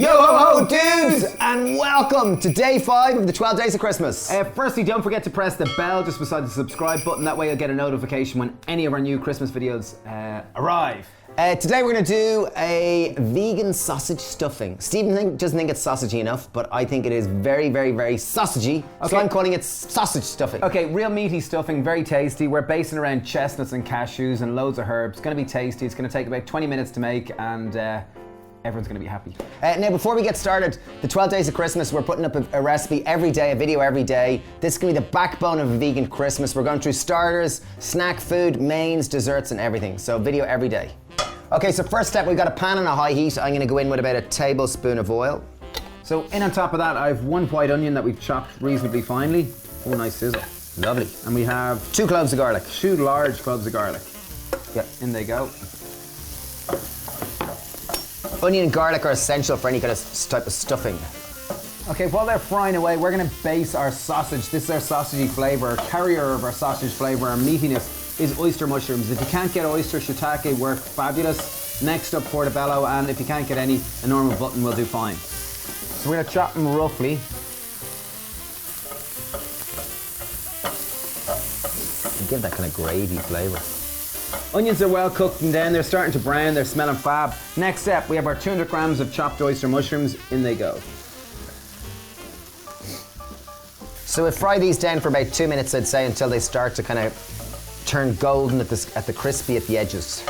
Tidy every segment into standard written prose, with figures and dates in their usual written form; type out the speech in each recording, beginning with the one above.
Yo ho ho dudes, and welcome to day 5 of the 12 days of Christmas. Firstly, don't forget to press the bell just beside the subscribe button. That way you'll get a notification when any of our new Christmas videos arrive. Today we're going to do a vegan sausage stuffing. Stephen doesn't think it's sausagey enough, but I think it is very, very, very sausagey. Okay. So I'm calling it sausage stuffing. Okay, real meaty stuffing, very tasty. We're basing around chestnuts and cashews and loads of herbs. It's going to be tasty. It's going to take about 20 minutes to make, and everyone's going to be happy. Now, before we get started, the 12 days of Christmas, we're putting up a recipe every day, a video every day. This is going to be the backbone of a vegan Christmas. We're going through starters, snack food, mains, desserts, and everything. So video every day. Okay, so first step, we've got a pan on a high heat. I'm going to go in with about a tablespoon of oil. So in on top of that, I have 1 white onion that we've chopped reasonably finely. Oh, nice sizzle. Lovely. And we have 2 cloves of garlic. 2 large cloves of garlic. Yeah, in they go. Onion and garlic are essential for any kind of type of stuffing. Okay, while they're frying away, we're going to base our sausage. This is our sausagey flavour. Our carrier of our sausage flavour, our meatiness, is oyster mushrooms. If you can't get oyster, shiitake work fabulous. Next up, portobello, and if you can't get any, a normal button will do fine. So we're going to chop them roughly. Give that kind of gravy flavour. Onions are well cooked and then they're starting to brown, they're smelling fab. Next step, we have our 200 grams of chopped oyster mushrooms. In they go. So we'll fry these down for about 2 minutes, I'd say, until they start to kind of turn golden at the crispy at the edges.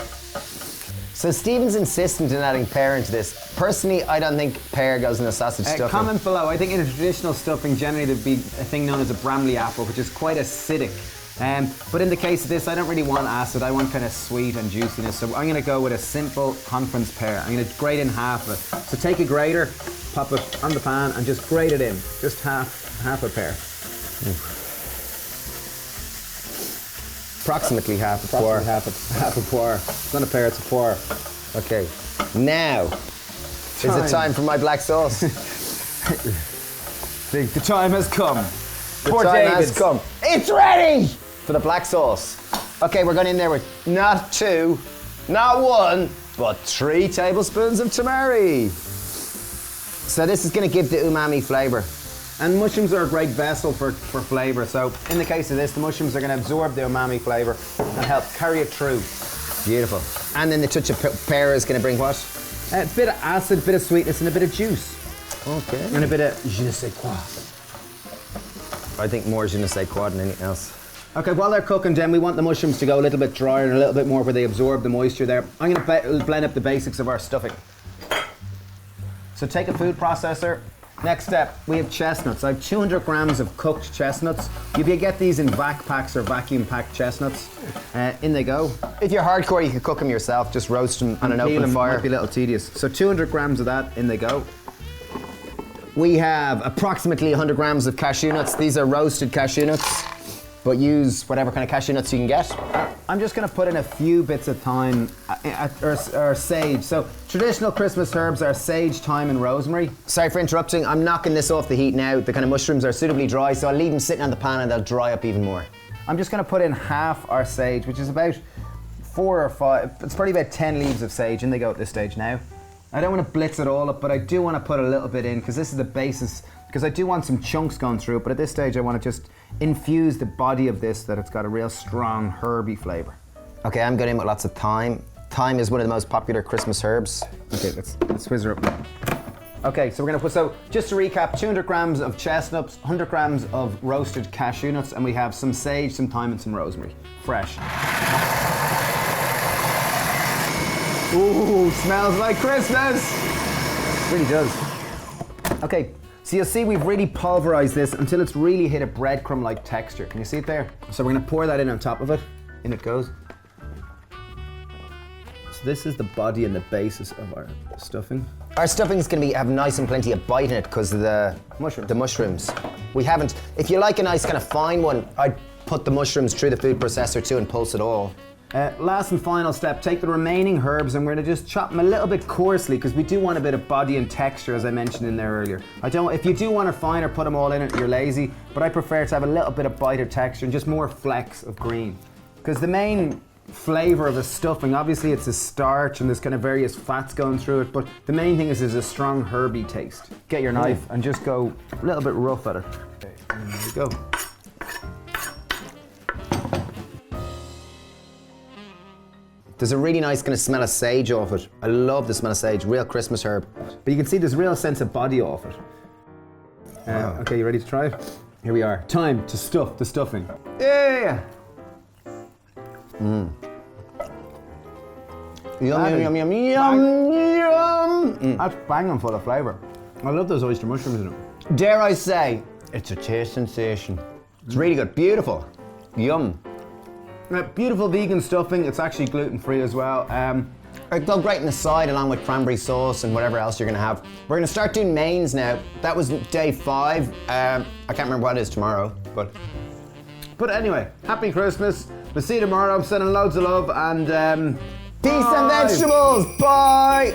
So Stephen's insistent in adding pear into this. Personally, I don't think pear goes in a sausage stuffing. Comment below. I think in a traditional stuffing, generally there'd be a thing known as a Bramley apple, which is quite acidic. But in the case of this, I don't really want acid. I want kind of sweet and juiciness. So I'm going to go with a simple conference pear. I'm going to grate in half of it. So take a grater, pop it on the pan, and just grate it in. Just half a pear. Approximately half a pour. Half a pour. It's not a pear, it's a pour. Okay. Now is it time for my black sauce. The time has come. The time has come. It's ready for the black sauce. Okay, we're going in there with not 2, not 1, but 3 tablespoons of tamari. So this is going to give the umami flavour. And mushrooms are a great vessel for flavour. So in the case of this, the mushrooms are going to absorb the umami flavour and help carry it through. Beautiful. And then the touch of pear is going to bring what? A bit of acid, a bit of sweetness, and a bit of juice. Okay. And a bit of je ne sais quoi. I think more je ne sais quoi than anything else. Okay, while they're cooking, then we want the mushrooms to go a little bit drier and a little bit more where they absorb the moisture there. I'm going to blend up the basics of our stuffing. So take a food processor. Next step, we have chestnuts. I have 200 grams of cooked chestnuts. You can get these in vac packs or vacuum packed chestnuts. In they go. If you're hardcore, you can cook them yourself. Just roast them on an open fire. Might be a little tedious. So 200 grams of that. In they go. We have approximately 100 grams of cashew nuts. These are roasted cashew nuts, but use whatever kind of cashew nuts you can get. I'm just going to put in a few bits of thyme or sage. So traditional Christmas herbs are sage, thyme, and rosemary. Sorry for interrupting. I'm knocking this off the heat now. The kind of mushrooms are suitably dry, so I'll leave them sitting on the pan and they'll dry up even more. I'm just going to put in half our sage, which is about 4 or 5. It's probably about 10 leaves of sage. In they go at this stage now. I don't want to blitz it all up, but I do want to put a little bit in because this is the basis, because I do want some chunks going through it, but at this stage I want to just infuse the body of this, that it's got a real strong herby flavour. Okay, I'm going in with lots of thyme. Thyme is one of the most popular Christmas herbs. Okay, let's whiz her up now. Okay, so we're going to put, so just to recap, 200 grams of chestnuts, 100 grams of roasted cashew nuts, and we have some sage, some thyme, and some rosemary. Fresh. Ooh, smells like Christmas! It really does. Okay, so you'll see we've really pulverized this until it's really hit a breadcrumb-like texture. Can you see it there? So we're gonna pour that in on top of it. In it goes. So this is the body and the basis of our stuffing. Our stuffing is going to have nice and plenty of bite in it because of the mushrooms. We haven't, if you like a nice kind of fine one, I'd put the mushrooms through the food processor too and pulse it all. Last and final step, take the remaining herbs and we're going to just chop them a little bit coarsely because we do want a bit of body and texture, as I mentioned in there earlier. If you do want to fine or put them all in it, you're lazy, but I prefer to have a little bit of bite or texture and just more flecks of green. Because the main flavour of a stuffing. Obviously it's a starch and there's kind of various fats going through it, but the main thing is there's a strong herby taste. Get your knife and just go a little bit rough at it. Okay, there we go. There's a really nice kind of smell of sage off it. I love the smell of sage, real Christmas herb. But you can see there's a real sense of body off it. Okay, you ready to try it? Here we are. Time to stuff the stuffing. Yeah! Yum, yum, yum, yum, yum. That's banging full of flavour. I love those oyster mushrooms in it. Dare I say, it's a taste sensation. It's really good, beautiful. Yum. Beautiful vegan stuffing. It's actually gluten-free as well. It'd go great in the side along with cranberry sauce and whatever else you're gonna have. We're gonna start doing mains now. That was day 5. I can't remember what it is tomorrow, but anyway, happy Christmas. We'll see you tomorrow. I'm sending loads of love and peace and vegetables. Bye.